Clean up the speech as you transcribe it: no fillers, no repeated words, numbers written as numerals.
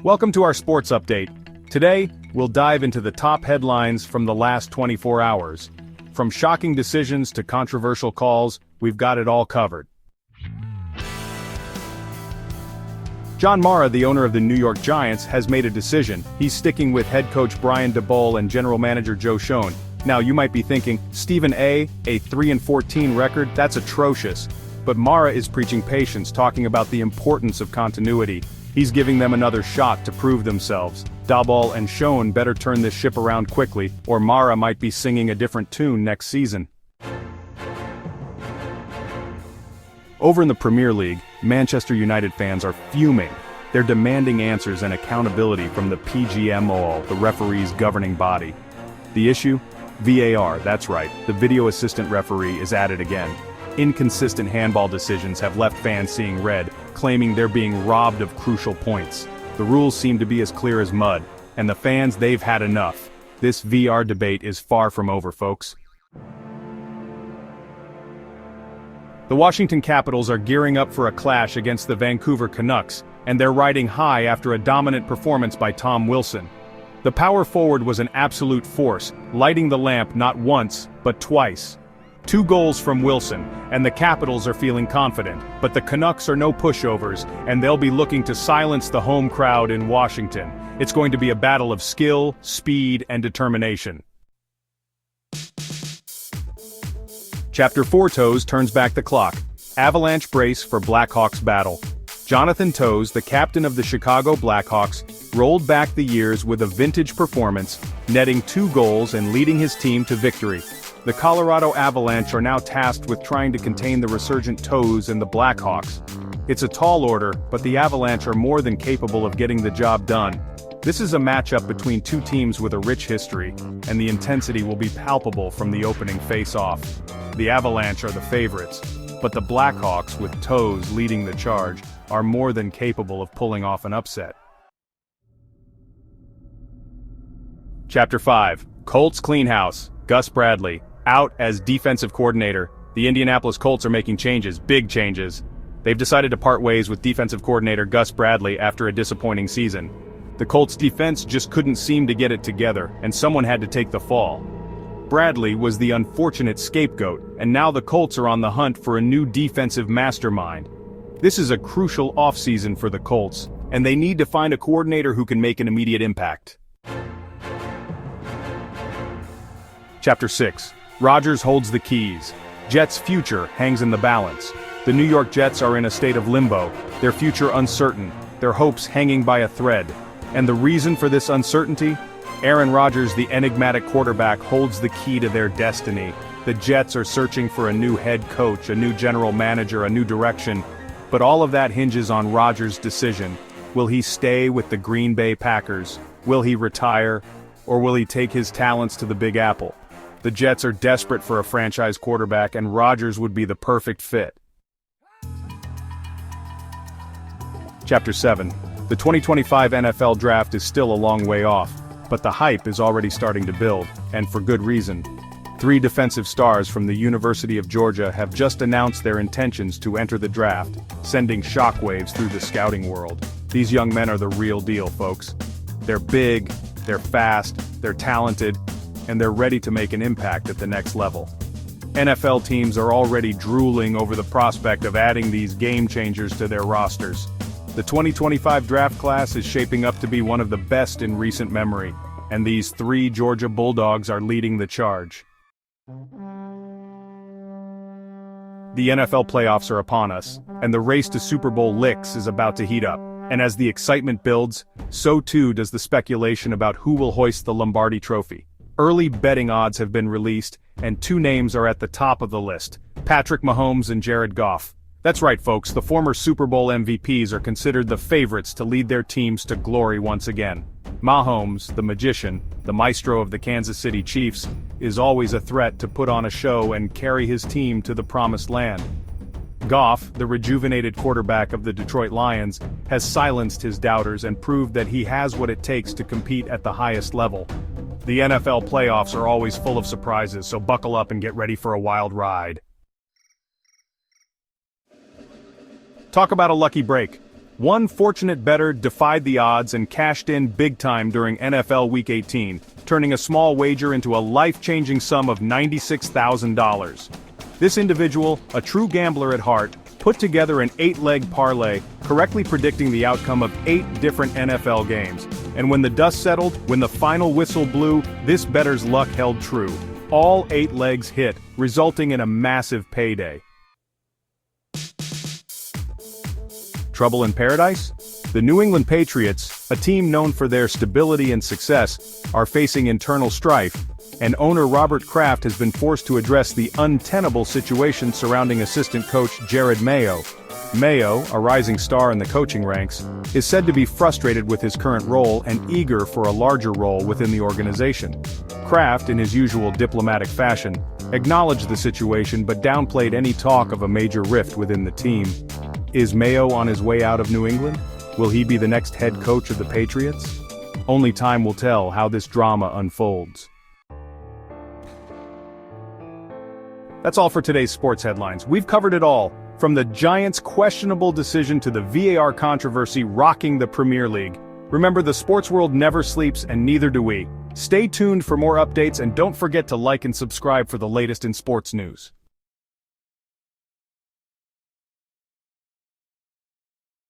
Welcome to our sports update. Today, we'll dive into the top headlines from the last 24 hours. From shocking decisions to controversial calls, we've got it all covered. John Mara, the owner of the New York Giants, has made a decision. He's sticking with head coach Brian Daboll and general manager Joe Schoen. Now, you might be thinking, Stephen A. 3-14 record, that's atrocious. But Mara is preaching patience, talking about the importance of continuity. He's giving them another shot to prove themselves. Daboll and Schoen better turn this ship around quickly, or Mara might be singing a different tune next season. Over in the Premier League, Manchester United fans are fuming. They're demanding answers and accountability from the PGMOL, the referee's governing body. The issue? VAR, that's right, the video assistant referee is at it again. Inconsistent handball decisions have left fans seeing red, claiming they're being robbed of crucial points. The rules seem to be as clear as mud, and the fans, they've had enough. This VR debate is far from over, folks. The Washington Capitals are gearing up for a clash against the Vancouver Canucks, and they're riding high after a dominant performance by Tom Wilson. The power forward was an absolute force, lighting the lamp not once, but twice. 2 goals from Wilson, and the Capitals are feeling confident, but the Canucks are no pushovers, and they'll be looking to silence the home crowd in Washington. It's going to be a battle of skill, speed, and determination. Chapter 4 Toews turns back the clock. Avalanche brace for Blackhawks battle. Jonathan Toews, the captain of the Chicago Blackhawks, rolled back the years with a vintage performance, netting 2 goals and leading his team to victory. The Colorado Avalanche are now tasked with trying to contain the resurgent Toews and the Blackhawks. It's a tall order, but the Avalanche are more than capable of getting the job done. This is a matchup between 2 teams with a rich history, and the intensity will be palpable from the opening face-off. The Avalanche are the favorites, but the Blackhawks, with Toews leading the charge, are more than capable of pulling off an upset. Chapter 5 Colts clean house. Gus Bradley out as defensive coordinator. The Indianapolis Colts are making changes, big changes. They've decided to part ways with defensive coordinator Gus Bradley after a disappointing season. The Colts defense just couldn't seem to get it together, and someone had to take the fall. Bradley was the unfortunate scapegoat, and now the Colts are on the hunt for a new defensive mastermind. This is a crucial offseason for the Colts, and they need to find a coordinator who can make an immediate impact. Chapter 6 Rodgers holds the keys. Jets' future hangs in the balance. The New York Jets are in a state of limbo, their future uncertain, their hopes hanging by a thread. And the reason for this uncertainty? Aaron Rodgers, the enigmatic quarterback, holds the key to their destiny. The Jets are searching for a new head coach, a new general manager, a new direction. But all of that hinges on Rodgers' decision. Will he stay with the Green Bay Packers? Will he retire? Or will he take his talents to the Big Apple? The Jets are desperate for a franchise quarterback, and Rodgers would be the perfect fit. Chapter 7 The 2025 NFL Draft is still a long way off, but the hype is already starting to build, and for good reason. 3 defensive stars from the University of Georgia have just announced their intentions to enter the draft, sending shockwaves through the scouting world. These young men are the real deal, folks. They're big, they're fast, they're talented, and they're ready to make an impact at the next level. NFL teams are already drooling over the prospect of adding these game changers to their rosters. The 2025 draft class is shaping up to be one of the best in recent memory, and these 3 Georgia Bulldogs are leading the charge. The NFL playoffs are upon us, and the race to Super Bowl licks is about to heat up. And as the excitement builds, so too does the speculation about who will hoist the Lombardi Trophy. Early betting odds have been released, and 2 names are at the top of the list: Patrick Mahomes and Jared Goff. That's right, folks, the former Super Bowl MVPs are considered the favorites to lead their teams to glory once again. Mahomes, the magician, the maestro of the Kansas City Chiefs, is always a threat to put on a show and carry his team to the promised land. Goff, the rejuvenated quarterback of the Detroit Lions, has silenced his doubters and proved that he has what it takes to compete at the highest level. The NFL playoffs are always full of surprises, so buckle up and get ready for a wild ride. Talk about a lucky break. One fortunate bettor defied the odds and cashed in big time during NFL Week 18, turning a small wager into a life-changing sum of $96,000. This individual, a true gambler at heart, put together an 8-leg parlay, correctly predicting the outcome of 8 different NFL games. And when the dust settled, when the final whistle blew, this bettor's luck held true. All 8 legs hit, resulting in a massive payday. Trouble in paradise? The New England Patriots, a team known for their stability and success, are facing internal strife, and owner Robert Kraft has been forced to address the untenable situation surrounding assistant coach Jerod Mayo. Mayo, a rising star in the coaching ranks, is said to be frustrated with his current role and eager for a larger role within the organization. Kraft, in his usual diplomatic fashion, acknowledged the situation but downplayed any talk of a major rift within the team. Is Mayo on his way out of New England? Will he be the next head coach of the Patriots? Only time will tell how this drama unfolds. That's all for today's sports headlines. We've covered it all, from the Giants' questionable decision to the VAR controversy rocking the Premier League. Remember, the sports world never sleeps, and neither do we. Stay tuned for more updates, and don't forget to like and subscribe for the latest in sports news.